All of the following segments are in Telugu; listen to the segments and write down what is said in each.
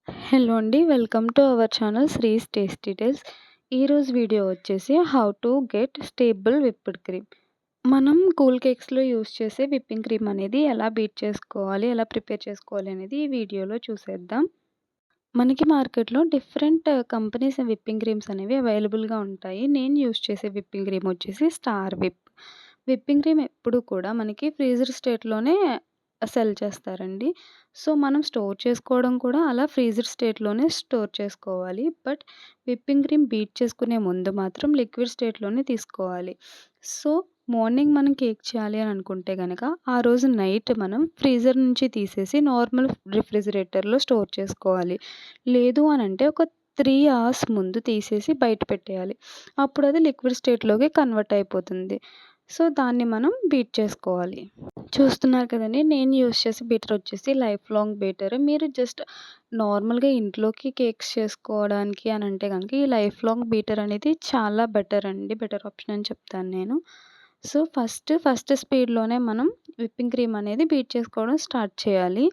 హలో అండి. Welcome to our channel Sri's tasty tales. ఈరోజు వీడియో వచ్చేసి how to get stable whipped cream. మనం కూల్ కేక్స్‌లో యూజ్ చేసే విప్పింగ్ క్రీమ్ అనేది ఎలా బీట్ చేసుకోవాలి, ఎలా ప్రిపేర్ చేసుకోవాలి అనేది ఈ వీడియోలో చూసేద్దాం. మనకి మార్కెట్‌లో డిఫరెంట్ కంపెనీస్ విప్పింగ్ క్రీమ్స్ అనేవి అవైలబుల్‌గా ఉంటాయి. నేను యూజ్ చేసే విప్పింగ్ క్రీమ్ వచ్చేసి స్టార్ విప్. విప్పింగ్ క్రీమ్ ఎప్పుడు కూడా మనకి ఫ్రీజర్ స్టేట్‌లోనే సెల్ చేస్తారండి. సో, మనం స్టోర్ చేసుకోవడం కూడా అలా ఫ్రీజర్ స్టేట్‌లోనే స్టోర్ చేసుకోవాలి. బట్ విప్పింగ్ క్రీమ్ బీట్ చేసుకునే ముందు మాత్రం లిక్విడ్ స్టేట్‌లోనే తీసుకోవాలి. సో, మార్నింగ్ మనం కేక్ చేయాలి అని అనుకుంటే గనక, ఆ రోజు నైట్ మనం ఫ్రీజర్ నుంచి తీసేసి నార్మల్ రిఫ్రిజిరేటర్‌లో స్టోర్ చేసుకోవాలి. లేదు అనంటే ఒక 3 అవర్స్ ముందు తీసేసి బయట పెట్టేయాలి. అప్పుడు అది లిక్విడ్ స్టేట్‌లోకి కన్వర్ట్ అయిపోతుంది. సో, దాన్ని మనం బీట్ చేసుకోవాలి. చూస్తున్నారు కదండీ! నేను యూజ్ చేసే బీటర్ వచ్చేసి లైఫ్ లాంగ్ బీటర్. మీరు జస్ట్ నార్మల్‌గా ఇంట్లోకి కేక్స్ చేసుకోవడానికి అని అంటే గనుక ఈ లైఫ్ లాంగ్ బీటర్ అనేది చాలా బెటర్ అండి. బెటర్ ఆప్షన్ అని చెప్తాను నేను. సో, ఫస్ట్ స్పీడ్‌లోనే మనం విప్పింగ్ క్రీమ్ అనేది బీట్ చేసుకోవడం స్టార్ట్ చేయాలి.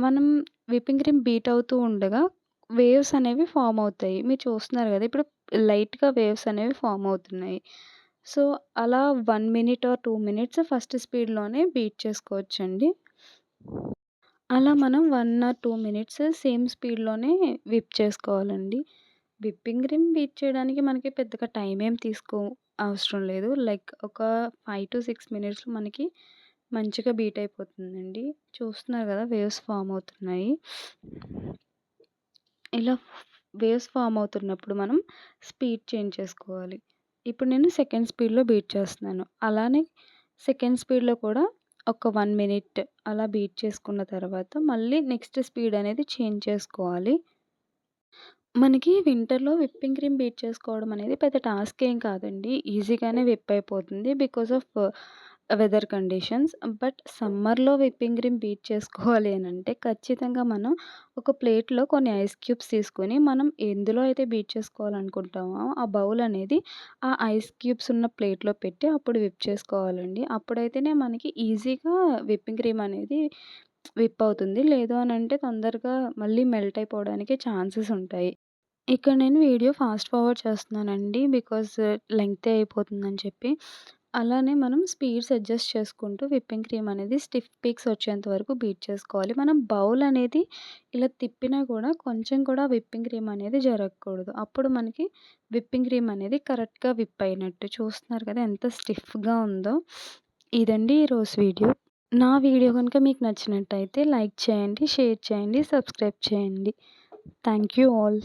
మనం విప్పింగ్ క్రీమ్ బీట్ అవుతూ ఉండగా వేవ్స్ అనేవి ఫార్మ్ అవుతాయి. మీరు చూస్తున్నారు గదా! ఇప్పుడు లైట్‌గా వేవ్స్ అనేవి ఫార్మ్ అవుతున్నాయి. సో, అలా 1 మినిట్ ఆర్ 2 మినిట్స్ ఫస్ట్ స్పీడ్‌లోనే బీట్ చేసుకోవచ్చండి. అలా మనం 1 ఆర్ 2 మినిట్స్ సేమ్ స్పీడ్‌లోనే విప్ చేసుకోవాలండి. విప్పింగ్ క్రీమ్ బీట్ చేయడానికి మనకి పెద్దగా టైం ఏం అవసరం లేదు. లైక్ ఒక 5-6 మినిట్స్‌లో మనకి మంచిగా బీట్ అయిపోతుందండి. చూస్తున్నారు గదా! వేవ్స్ ఫార్మ్ అవుతున్నాయి. ఇలా వేవ్స్ ఫార్మ్ అవుతున్నప్పుడు మనం స్పీడ్ చేంజ్ చేసుకోవాలి. ఇప్పుడు నేను సెకండ్ స్పీడ్‌లో బీట్ చేస్తున్నాను. అలానే సెకండ్ స్పీడ్‌లో కూడా ఒక 1 మినిట్ అలా బీట్ చేసుకున్న తర్వాత మళ్ళీ నెక్స్ట్ స్పీడ్ అనేది చేంజ్ చేసుకోవాలి. మనకి వింటర్‌లో విప్పింగ్ క్రీమ్ బీట్ చేసుకోవడం అనేది పెద్ద టాస్క్ ఏం కాదండి. ఈజీగానే విప్ అయిపోతుంది. Because of weather conditions. But సమ్మర్‌లో విప్పింగ్ క్రీమ్ బీట్ చేసుకోవాలి అనంటే ఖచ్చితంగా మనం ఒక ప్లేట్‌లో కొన్ని ఐస్ క్యూబ్స్ తీసుకొని మనం ఎందులో అయితే బీట్ చేసుకోవాలనుకుంటామో ఆ బౌల్ అనేది ఆ ఐస్ క్యూబ్స్ ఉన్న ప్లేట్‌లో పెట్టి అప్పుడు విప్ చేసుకోవాలండి. అప్పుడైతేనే మనకి ఈజీగా విప్పింగ్ క్రీమ్ అనేది విప్ అవుతుంది. లేదు అనంటే తొందరగా మళ్ళీ మెల్ట్ అయిపోవడానికి ఛాన్సెస్ ఉంటాయి. ఇక్కడ నేను వీడియో ఫాస్ట్ ఫార్వర్డ్ చేస్తున్నానండి. బికాజ్ లెంగ్తీ అయిపోతుందని చెప్పి. అలానే మనం స్పీడ్స్ అడ్జస్ట్ చేసుకుంటూ విప్పింగ్ క్రీమ్ అనేది స్టిఫ్ పీక్స్ వచ్చేంత వరకు బీట్ చేసుకోవాలి. మనం బౌల్ అనేది ఇలా తిప్పినా కూడా కొంచెం కూడా విప్పింగ్ క్రీమ్ అనేది జరగకూడదు. అప్పుడు మనకి విప్పింగ్ క్రీమ్ అనేది కరెక్ట్‌గా విప్ అయినట్టు. చూస్తున్నారు కదా! ఎంత స్టిఫ్‌గా ఉందో. ఇదండి ఈరోజు వీడియో. నా వీడియో గనుక మీకు నచ్చినట్టయితే లైక్ చేయండి, షేర్ చేయండి, సబ్స్క్రైబ్ చేయండి. Thank you all.